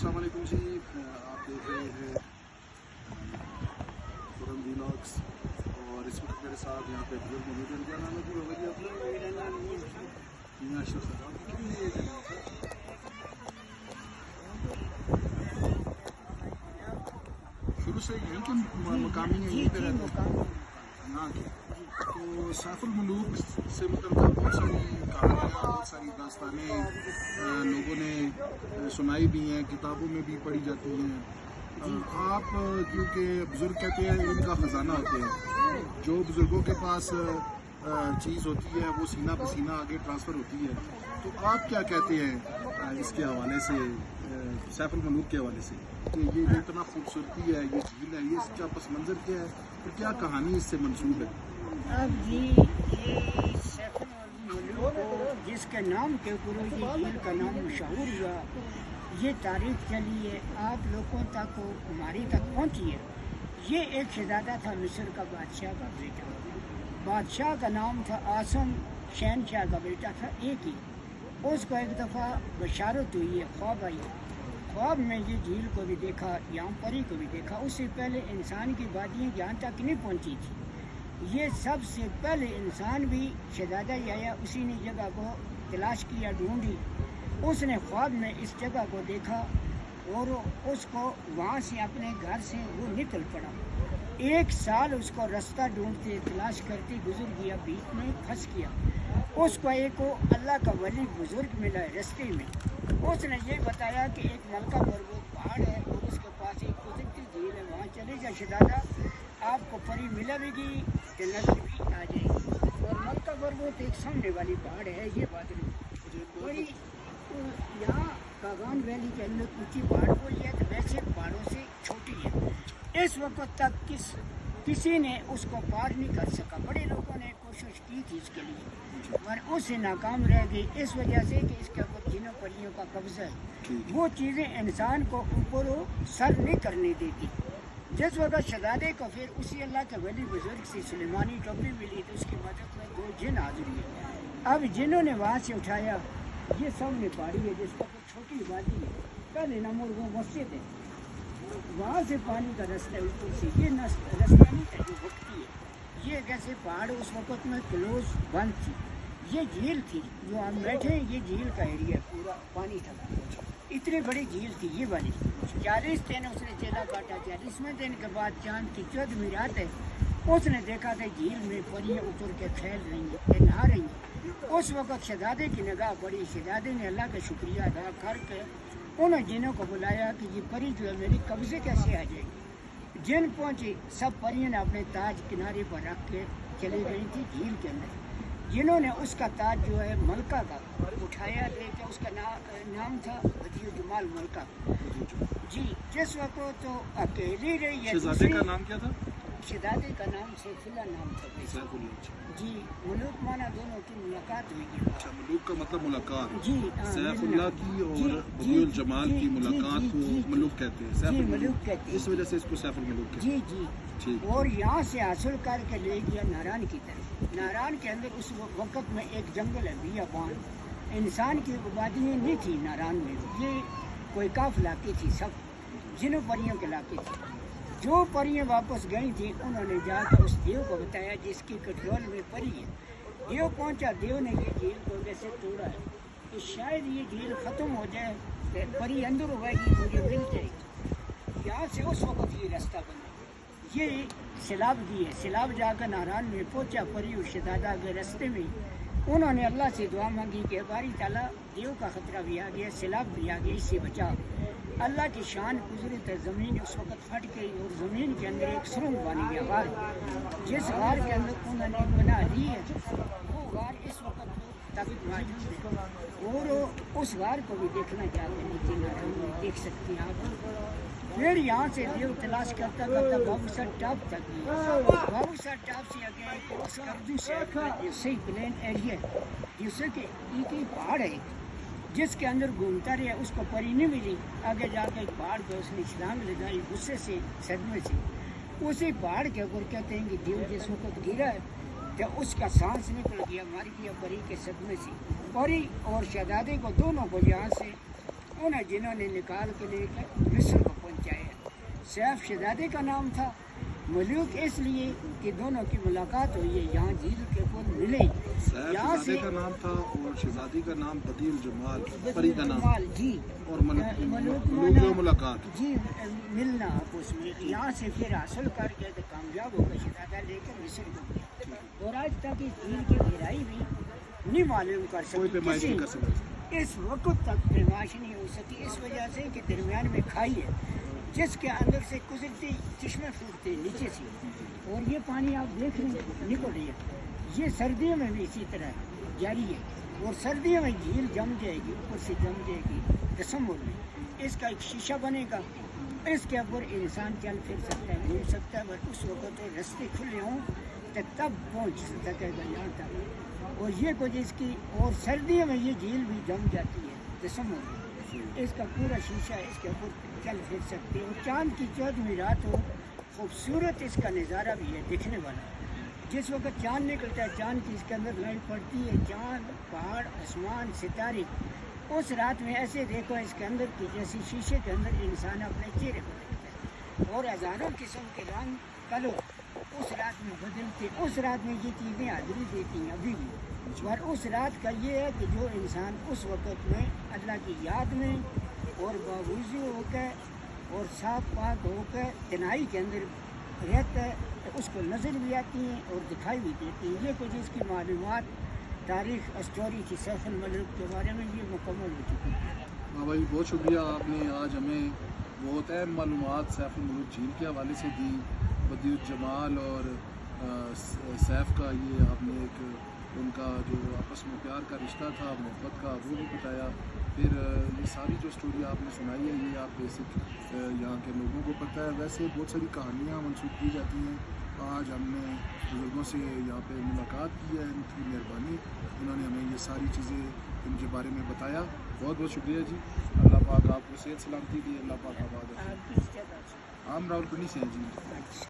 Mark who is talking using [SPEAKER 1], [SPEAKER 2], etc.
[SPEAKER 1] अस्सलाम वालेकुम जी, आप देख रहे हैं खुरम व्लॉग्स और इस वक्त मेरे साथ यहाँ पे बुजुर्ग मौजूद हैं। क्या नाम है जी बाबा जी अपना? मियां अशरफ साहब। आपकी कितनी एज है सर? शुरू से यहीं के मकामी हैं, यहीं पे रहते हैं यहाँ के? तो सैफुल मुलूक से मतलब बहुत सारी कहानियाँ, बहुत सारी दास्तानें लोगों ने सुनाई भी हैं, किताबों में भी पढ़ी जाती हैं। आप क्योंकि बुज़ुर्ग कहते हैं इनका ख़जाना होते हैं, जो बुज़ुर्गों के पास चीज़ होती है वो सीना पसीना आगे ट्रांसफ़र होती है, तो आप क्या कहते हैं इसके हवाले से, सैफुल मुलूक के हवाले से, कि ये इतना खूबसूरती है, ये झील है, ये इसका पस मंज़र क्या है और क्या कहानी इससे मंसूब है?
[SPEAKER 2] अब जी ये सैफुल मुलूक जिसके नाम के ऊपर ये झील का नाम मशहूर हुआ, ये तारीफ चली है, आप लोगों तक हमारी तक पहुँची है। ये एक शहजादा था, मिस्र का बादशाह का बेटा। बादशाह का नाम था आसम, शहनशाह का बेटा था एक ही। उसको एक दफ़ा बशारत हुई है, ख्वाब आई। ख्वाब में ये झील को भी देखा, यहाँ परी को भी देखा। उससे पहले इंसान की वादियाँ यहाँ तक नहीं पहुँची थी। ये सबसे पहले इंसान भी शहजादा ही आया, उसी ने जगह को तलाश किया, ढूंढी। उसने ख्वाब में इस जगह को देखा और उसको वहाँ से अपने घर से वो निकल पड़ा। 1 साल उसको रास्ता ढूंढते तलाश करते गुजर गया, बीच में फंस गया। उसको एक अल्लाह का वली बुजुर्ग मिला रास्ते में। उसने ये बताया कि एक मलका पर्वत पहाड़ है और उसके पास एक कुदरती झील है, वहाँ चले जा शहजादा, आपको परी मिलेगी तो नजर भी आ जाएगी। और मलका पर्वत एक सामने वाली पहाड़ है, ये बात नहीं। परी यहाँ कागान वैली के अंदर ऊंची पहाड़ बोली है, तो वैसे पहाड़ों से छोटी है। इस वक्त तक किसी ने उसको पार नहीं कर सका। बड़े लोगों ने कोशिश की थी इसके लिए, मगर उससे नाकाम रह गई, इस वजह से कि इसके ऊपर जिनों परियों का कब्जा है। वो चीज़ें इंसान को ऊपर सर नहीं करने देती। जिस वक्त शहजादे को फिर उसी अल्लाह के वली बुजुर्ग से सुलेमानी टोपी मिली, तो उसकी मदद में 2 जिन हाजिर हुए। अब जिन्हों ने वहाँ से उठाया, ये सामने पहाड़ी है जिसका कोई छोटी वादी है, पहले नंबर वो मस्जिद है, वहाँ से पानी का रास्ता है ऊपर से। ये रास्ता नहीं है जो भक्ति है, ये जैसे पहाड़ उस वक्त में क्लोज बंद थी। ये झील थी जो हम बैठे हैं, ये झील का एरिया पूरा पानी था। इतनी बड़ी झील थी ये वाली। 40 दिन उसने चेला काटा। 40वें दिन के बाद चांद की 14वीं रात है, उसने देखा कि झील में परियां उतर के खेल रही हैं, नहा रही हैं। उस वक्त शहजादे की निगाह पड़ी। शहजादे ने अल्लाह का शुक्रिया अदा करके उन जिनों को बुलाया कि ये परी जो है मेरी कब्जे कैसे आ जाएगी। जिन पहुँची, सब परियों ने अपने ताज किनारे पर रख के चली गई थी झील के अंदर। जिन्होंने उसका ताज जो है मलका का उठाया, लेके उसका नाम था बदियुल जमाल मलका जी। जिस वक्त तो अकेली रही है।
[SPEAKER 1] शहजादे का नाम क्या था?
[SPEAKER 2] शहजादे का नाम सैफुल्लाह नाम था जी। मुलूक माना दोनों की मुलाकात हुई है।
[SPEAKER 1] अच्छा, मुलूक का मतलब मुलाकात जी।
[SPEAKER 2] सैफुल्लाह
[SPEAKER 1] की और बदियुल जमाल की मुलाकात को मुलूक कहते हैं, सैफुल
[SPEAKER 2] मुलूक कहते हैं।
[SPEAKER 1] इस वजह से इसको सैफुल मुलूक कहते हैं
[SPEAKER 2] जी।
[SPEAKER 1] ठीक।
[SPEAKER 2] और यहाँ से हासिल करके ले गया नारायण की तरफ। नारायण के अंदर उस वक्त में एक जंगल है, बियाबान। इंसान की आबादियाँ नहीं थी नारायण में, ये कोई काफ इलाके थी, सब जिनों परियों के इलाके थे। जो परियां वापस गई थी, उन्होंने जाकर उस देव को बताया जिसकी कंट्रोल में परी है। देव पहुंचा, देव ने ये झील को वैसे तोड़ा है कि शायद ये झील ख़त्म हो जाए, परी अंदर होगी, मुझे मिल जाएगी। यहाँ से उस वक्त ये रास्ता बना, ये सैलाब दी है। सैलाब जाकर नारायण में पहुंचा, परी और शहजादा के रास्ते में उन्होंने अल्लाह से दुआ मांगी कि बारी ताला देव का ख़तरा भी आ गया, सैलाब भी आ गया, इससे बचा। अल्लाह की शान कुदरत है, ज़मीन उस वक्त फट गई और ज़मीन के अंदर एक सुरंग बनी गया गार। जिस गार के अंदर उन्होंने बना दी है, वो गार इस वक्त तक मौजूद है। और उस गार को भी देखना चाहते हैं, नीचे नारायण में देख सकते हैं आप। फिर यहाँ से देव तलाश करता करता बाबूसर टॉप तक गया। बाबूसर टॉप से आगे स्कर्दू से सही प्लेन एरिया है, जिससे कि एक पहाड़ है जिसके अंदर घूमता रहा, उसको परी नहीं मिली। आगे जाकर पहाड़ पर उसने छलांग लगाई, गुस्से से, सदमे से। उसी पहाड़ के ऊपर कहते हैं कि देव जिस वक्त गिरा है तो उसका सांस निकल गया, मर गया परी के सदमे से। परी और शहजादे को दोनों को यहाँ से انہیں جنہوں نے نکال کے لے کر مصر کو پہنچایا۔ سیف شہزادے کا نام تھا، ملوک اس لیے کہ دونوں کی ملاقات ہوئی ہے، یہاں جھیل کے پل ملے، یہاں سے
[SPEAKER 1] شہزادے کا نام تھا اور شہزادی کا نام بدیع الجمال، پری کا نام،
[SPEAKER 2] جمال جی،
[SPEAKER 1] اور
[SPEAKER 2] ملوک
[SPEAKER 1] ملوک ملاقات
[SPEAKER 2] جی ملنا آپس میں، یہاں سے پھر حاصل کر کے تو کامیاب ہو گئے، شہزادہ لے کر مصر کو گیا، اور آج تک اس جھیل کی گہرائی بھی نہیں معلوم کر
[SPEAKER 1] کوئی
[SPEAKER 2] سکی
[SPEAKER 1] پیمائش نہیں کر سکتا۔
[SPEAKER 2] اس وقت تک پیمائش نہیں ہو سکی، اس وجہ سے کہ درمیان میں کھائی ہے جس کے اندر سے گزرتے چشمے پھوٹتے نیچے سے، اور یہ پانی آپ دیکھ رہے ہیں نکل رہی ہے، یہ سردیوں میں بھی اسی طرح جاری ہے، اور سردیوں میں جھیل جم جائے گی، اوپر سے جم جائے گی دسمبر میں، اس کا ایک شیشہ بنے گا، اس کے اوپر انسان چل پھر سکتا ہے، گھوم سکتا ہے، بس اس وقت رستے کھلے ہوں تو تب پہنچ سکے گا یہاں تک، اور یہ کچھ اس کی، اور سردیوں میں یہ جھیل بھی جم جاتی ہے دسمبر میں، اس کا پورا شیشہ اس کے اوپر چل پھر سکتے ہیں، اور چاند کی 14ویں رات ہو، خوبصورت اس کا نظارہ بھی ہے دیکھنے والا، جس وقت چاند نکلتا ہے، چاند کی اس کے اندر لائٹ پڑتی ہے، چاند، پہاڑ، آسمان، ستارے، اس رات میں ایسے دیکھو اس کے اندر کی جیسے شیشے کے اندر انسان اپنے چہرے کو دیکھتا ہے، اور ہزاروں قسم کے رنگ کلر اس رات میں بدلتے، اس رات میں یہ چیزیں حاضری دیتی ہیں ابھی بھی، اور اس رات کا یہ ہے کہ جو انسان اس وقت میں اللہ کی یاد میں اور باوضو ہو کے اور صاف پاک ہو کے تنہائی کے اندر رہتا ہے، تو اس کو نظر بھی آتی ہیں اور دکھائی بھی دیتی ہیں، یہ کچھ اس کی معلومات تاریخ اسٹوری کی سیف الملوک کے بارے میں یہ مکمل ہو چکی ہے۔
[SPEAKER 1] ہاں بھائی، بہت شکریہ، آپ نے آج ہمیں بہت اہم معلومات سیف الملوک جھیل کے حوالے سے دی، بدیع الجمال اور سیف کا یہ آپ نے ایک ان کا جو آپس میں پیار کا رشتہ تھا، محبت کا، وہ بھی بتایا، پھر یہ ساری جو اسٹوری آپ نے سنائی ہے یہ آپ بیسک یہاں کے لوگوں کو پتہ ہے، ویسے بہت ساری کہانیاں منسوخ کی جاتی ہیں، آج ہم نے بزرگوں سے یہاں پہ ملاقات کی ہے، ان کی مہربانی، انہوں نے ہمیں یہ ساری چیزیں ان کے بارے میں بتایا، بہت بہت شکریہ جی، اللہ پاک آپ کو صحت سلامتی دی، اللہ پاک آباد رکھے۔
[SPEAKER 2] آپ کس جگہ سے؟
[SPEAKER 1] ہم راولپنڈی سے ہیں جی۔